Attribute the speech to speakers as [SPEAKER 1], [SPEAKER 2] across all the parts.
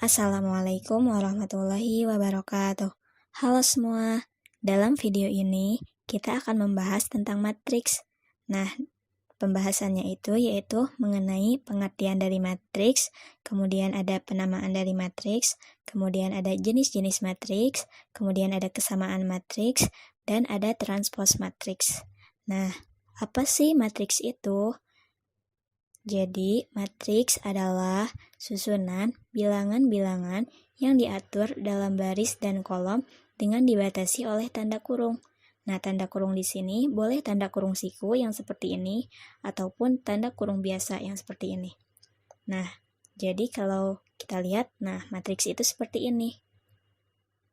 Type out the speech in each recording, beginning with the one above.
[SPEAKER 1] Assalamualaikum warahmatullahi wabarakatuh. Halo semua, dalam video ini kita akan membahas tentang matriks. Nah, pembahasannya itu yaitu mengenai pengertian dari matriks, kemudian ada penamaan dari matriks, kemudian ada jenis-jenis matriks, kemudian ada kesamaan matriks, dan ada transpose matriks. Nah, apa sih matriks itu? Jadi, matriks adalah susunan bilangan-bilangan yang diatur dalam baris dan kolom dengan dibatasi oleh tanda kurung. Nah, tanda kurung di sini boleh tanda kurung siku yang seperti ini, ataupun tanda kurung biasa yang seperti ini. Nah, jadi kalau kita lihat, matriks itu seperti ini.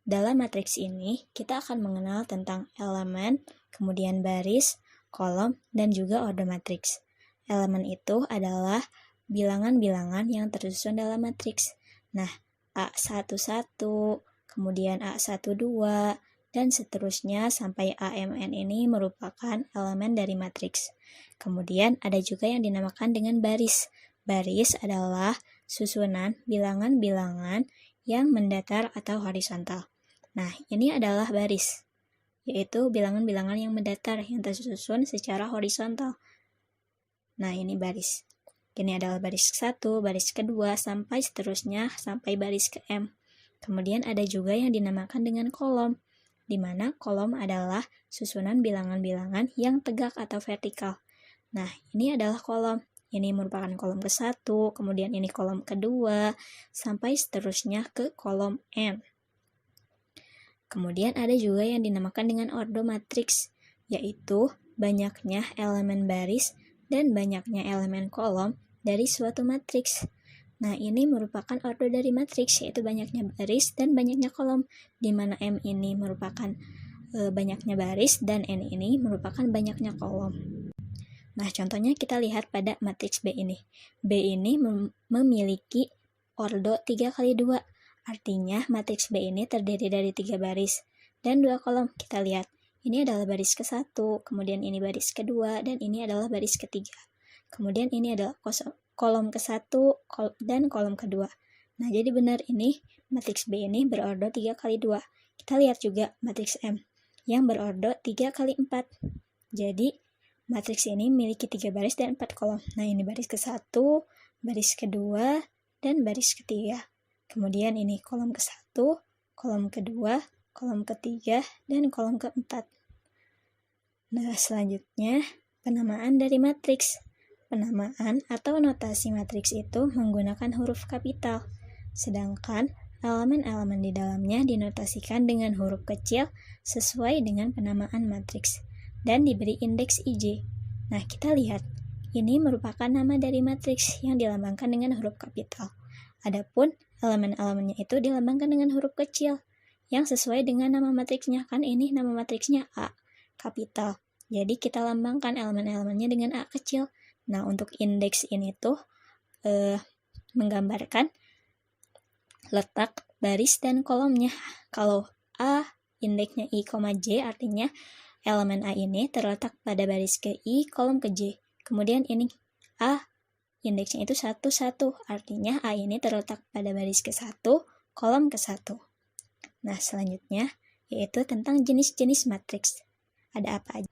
[SPEAKER 1] Dalam matriks ini, kita akan mengenal tentang elemen, kemudian baris, kolom, dan juga ordo matriks. Elemen itu adalah bilangan-bilangan yang tersusun dalam matriks. Nah, A11, kemudian A12, dan seterusnya sampai AMN ini merupakan elemen dari matriks. Kemudian ada juga yang dinamakan dengan baris. Baris adalah susunan bilangan-bilangan yang mendatar atau horizontal. Nah, ini adalah baris, yaitu bilangan-bilangan yang mendatar yang tersusun secara horizontal. Nah, ini baris. Ini adalah baris ke-1, baris kedua, sampai seterusnya, sampai baris ke M. Kemudian ada juga yang dinamakan dengan kolom, di mana kolom adalah susunan bilangan-bilangan yang tegak atau vertikal. Nah, ini adalah kolom. Ini merupakan kolom ke-1, kemudian ini kolom kedua, sampai seterusnya ke kolom N. Kemudian ada juga yang dinamakan dengan ordo matriks, yaitu banyaknya elemen baris dan banyaknya elemen kolom dari suatu matriks. Nah, ini merupakan ordo dari matriks, yaitu banyaknya baris dan banyaknya kolom, di mana M ini merupakan banyaknya baris dan N ini merupakan banyaknya kolom. Nah, contohnya kita lihat pada matriks B ini. B ini memiliki ordo 3x2, artinya matriks B ini terdiri dari 3 baris dan 2 kolom. Kita lihat. Ini adalah baris ke-1, kemudian ini baris kedua, dan ini adalah baris ketiga. Kemudian ini adalah kolom ke-1 dan kolom kedua. Nah, jadi benar ini matriks B ini berordo 3x2. Kita lihat juga matriks M yang berordo 3x4. Jadi, matriks ini memiliki 3 baris dan 4 kolom. Nah, ini baris ke-1, baris kedua, dan baris ketiga. Kemudian ini kolom ke-1, kolom kedua, kolom ketiga, dan kolom keempat. Nah, selanjutnya, penamaan dari matriks. Penamaan atau notasi matriks itu menggunakan huruf kapital, sedangkan elemen-elemen di dalamnya dinotasikan dengan huruf kecil sesuai dengan penamaan matriks, dan diberi indeks IJ. Nah, kita lihat, ini merupakan nama dari matriks yang dilambangkan dengan huruf kapital. Adapun elemen-elemennya itu dilambangkan dengan huruf kecil, yang sesuai dengan nama matriksnya. Kan ini nama matriksnya A, kapital. Jadi kita lambangkan elemen-elemennya dengan A kecil. Nah, untuk indeks ini tuh menggambarkan letak baris dan kolomnya. Kalau A indeksnya I, J, artinya elemen A ini terletak pada baris ke I, kolom ke J. Kemudian ini A indeksnya itu 1, 1, artinya A ini terletak pada baris ke-1, kolom ke-1. Nah, selanjutnya yaitu tentang jenis-jenis matriks. Ada apa aja?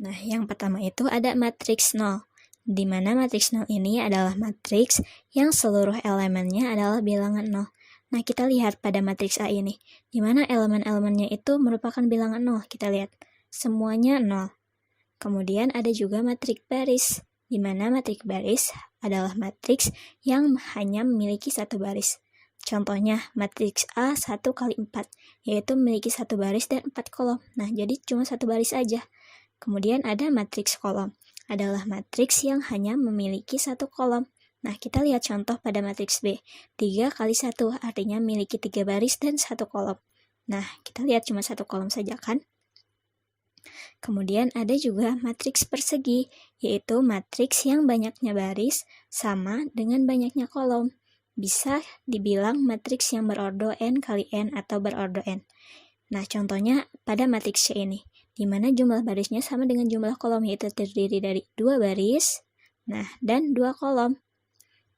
[SPEAKER 1] Nah, yang pertama itu ada matriks 0, di mana matriks 0 ini adalah matriks yang seluruh elemennya adalah bilangan 0. Nah, kita lihat pada matriks A ini, di mana elemen-elemennya itu merupakan bilangan 0. Kita lihat, semuanya 0. Kemudian ada juga matriks baris, di mana matriks baris adalah matriks yang hanya memiliki satu baris. Contohnya, matriks A 1x4, yaitu memiliki satu baris dan 4 kolom. Nah, jadi cuma satu baris aja. Kemudian ada matriks kolom, adalah matriks yang hanya memiliki satu kolom. Nah, kita lihat contoh pada matriks B, 3x1, artinya memiliki 3 baris dan 1 kolom. Nah, kita lihat cuma satu kolom saja kan? Kemudian ada juga matriks persegi, yaitu matriks yang banyaknya baris sama dengan banyaknya kolom. Bisa dibilang matriks yang berordo N kali N atau berordo N. Nah, contohnya pada matriks C ini, di mana jumlah barisnya sama dengan jumlah kolom, yaitu terdiri dari 2 baris, dan 2 kolom.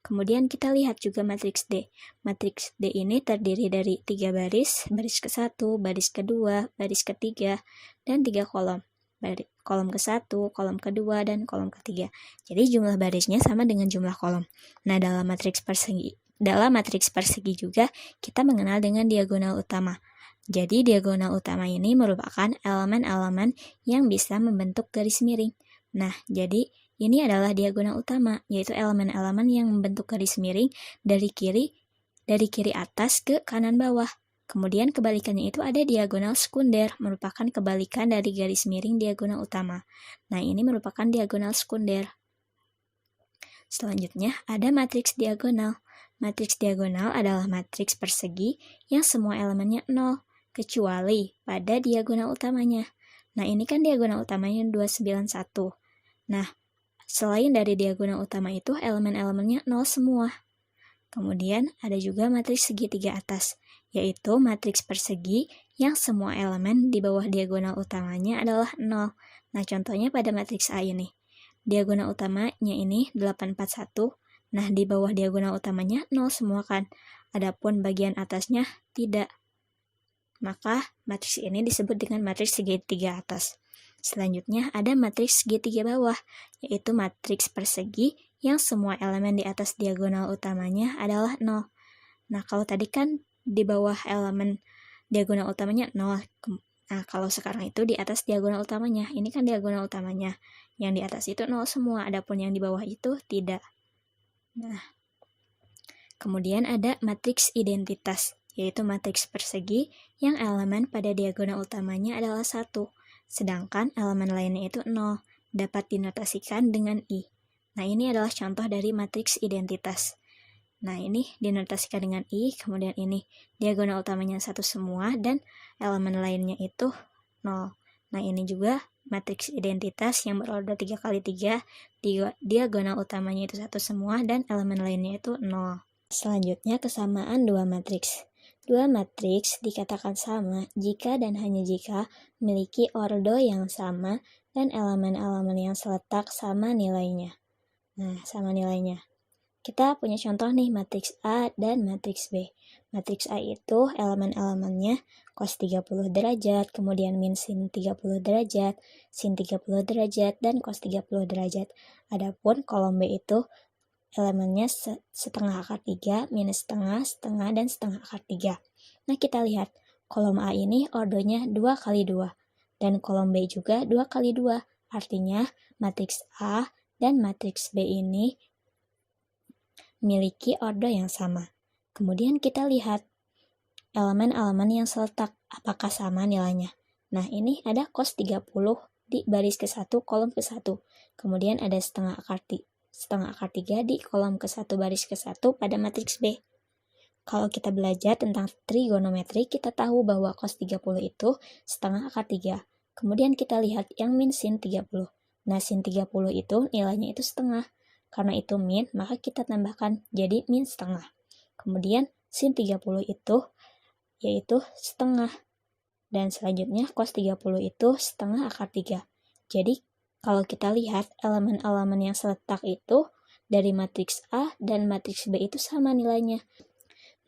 [SPEAKER 1] Kemudian kita lihat juga matriks D. Matriks D ini terdiri dari 3 baris, baris ke-1, baris kedua, baris ketiga, dan 3 kolom. Kolom ke-1, kolom kedua, dan kolom ketiga. Jadi jumlah barisnya sama dengan jumlah kolom. Nah, dalam matriks persegi juga kita mengenal dengan diagonal utama. Jadi diagonal utama ini merupakan elemen-elemen yang bisa membentuk garis miring. Nah, jadi ini adalah diagonal utama, yaitu elemen-elemen yang membentuk garis miring dari kiri atas ke kanan bawah. Kemudian kebalikannya itu ada diagonal sekunder, merupakan kebalikan dari garis miring diagonal utama. Nah, ini merupakan diagonal sekunder. Selanjutnya ada matriks diagonal. Matriks diagonal adalah matriks persegi yang semua elemennya 0, kecuali pada diagonal utamanya. Nah, ini kan diagonal utamanya 291. Nah, selain dari diagonal utama itu, elemen-elemennya 0 semua. Kemudian ada juga matriks segitiga atas, yaitu matriks persegi yang semua elemen di bawah diagonal utamanya adalah 0. Nah, contohnya pada matriks A ini. Diagonal utamanya ini 841, nah di bawah diagonal utamanya 0 semua kan. Adapun bagian atasnya tidak. Maka matriks ini disebut dengan matriks segitiga atas. Selanjutnya ada matriks segitiga bawah, yaitu matriks persegi yang semua elemen di atas diagonal utamanya adalah 0. Nah, kalau tadi kan di bawah elemen diagonal utamanya 0. Nah, kalau sekarang itu di atas diagonal utamanya. Ini kan diagonal utamanya. Yang di atas itu 0 semua, adapun yang di bawah itu tidak. Nah, kemudian ada matriks identitas, yaitu matriks persegi yang elemen pada diagonal utamanya adalah 1. Sedangkan elemen lainnya itu 0, dapat dinotasikan dengan I. Nah, ini adalah contoh dari matriks identitas. Nah, ini dinotasikan dengan I, kemudian ini diagonal utamanya 1 semua, dan elemen lainnya itu 0. Nah, ini juga matriks identitas yang berorder 3x3, diagonal utamanya itu 1 semua, dan elemen lainnya itu 0. Selanjutnya kesamaan dua matriks. Dua matriks dikatakan sama jika dan hanya jika memiliki ordo yang sama dan elemen-elemen yang seletak sama nilainya. Nah, sama nilainya. Kita punya contoh nih, matriks A dan matriks B. Matriks A itu elemen-elemennya cos 30 derajat, kemudian min sin 30 derajat, sin 30 derajat, dan cos 30 derajat. Adapun kolom B itu elemennya setengah akar 3, minus setengah, setengah, dan setengah akar 3. Nah, kita lihat, kolom A ini ordonya 2x2, dan kolom B juga 2x2. Artinya, matriks A dan matriks B ini memiliki ordo yang sama. Kemudian kita lihat elemen-elemen yang seletak, apakah sama nilainya. Nah, ini ada cos 30 di baris ke-1, kolom ke-1. Kemudian ada setengah akar 3 di kolom ke-1 baris ke-1 pada matriks B. Kalau kita belajar tentang trigonometri, kita tahu bahwa cos 30 itu setengah akar 3. Kemudian kita lihat yang min sin 30. Nah, sin 30 itu nilainya itu setengah. Karena itu min, maka kita tambahkan jadi min setengah. Kemudian sin 30 itu yaitu setengah. Dan selanjutnya cos 30 itu setengah akar 3. Jadi kalau kita lihat elemen-elemen yang seletak itu dari matriks A dan matriks B itu sama nilainya.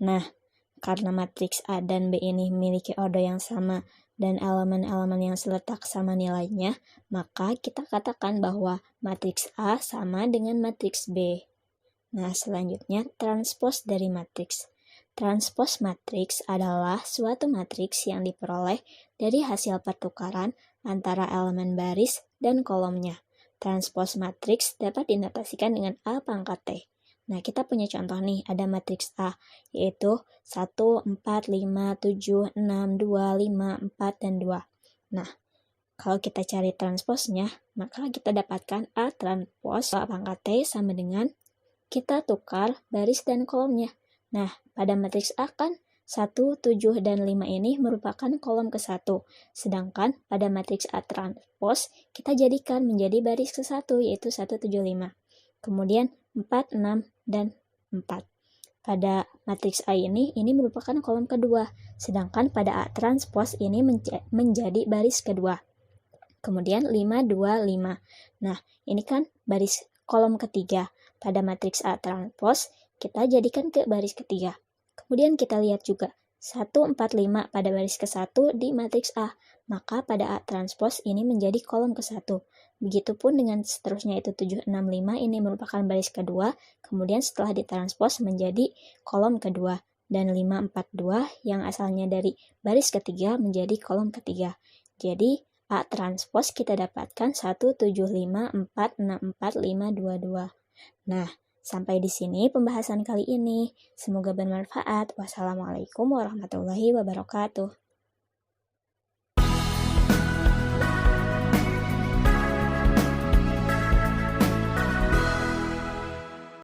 [SPEAKER 1] Nah, karena matriks A dan B ini memiliki ordo yang sama dan elemen-elemen yang seletak sama nilainya, maka kita katakan bahwa matriks A sama dengan matriks B. Nah, selanjutnya transpos dari matriks. Transpos matriks adalah suatu matriks yang diperoleh dari hasil pertukaran antara elemen baris dan kolomnya. Transpos matriks dapat dinotasikan dengan A pangkat T. Nah, kita punya contoh nih, ada matriks A, yaitu 1, 4, 5, 7, 6, 2, 5, 4, dan 2. Nah, kalau kita cari transposnya, maka kita dapatkan A transpos A pangkat T sama dengan kita tukar baris dan kolomnya. Nah, pada matriks A kan 1, 7, dan 5 ini merupakan kolom ke-1. Sedangkan pada matriks A transpos, kita jadikan menjadi baris ke-1, yaitu 1, 7, 5. Kemudian 4, 6, dan 4. Pada matriks A ini merupakan kolom kedua. Sedangkan pada A transpos ini menjadi baris kedua. Kemudian 5, 2, 5. Nah, ini kan baris kolom ketiga. pada matriks A transpos, kita jadikan ke baris ketiga. Kemudian kita lihat juga 1, 4, 5 pada baris ke-1 di matriks A, maka pada A transpos ini menjadi kolom ke-1. Begitupun dengan seterusnya itu 7, 6, 5 ini merupakan baris kedua, kemudian setelah ditranspos menjadi kolom kedua. Dan 5, 4, 2 yang asalnya dari baris ketiga menjadi kolom ketiga. Jadi A transpos kita dapatkan 1, 7, 5, 4, 6, 4, 5, 2, 2. Nah, sampai di sini pembahasan kali ini. Semoga bermanfaat. Wassalamualaikum warahmatullahi wabarakatuh.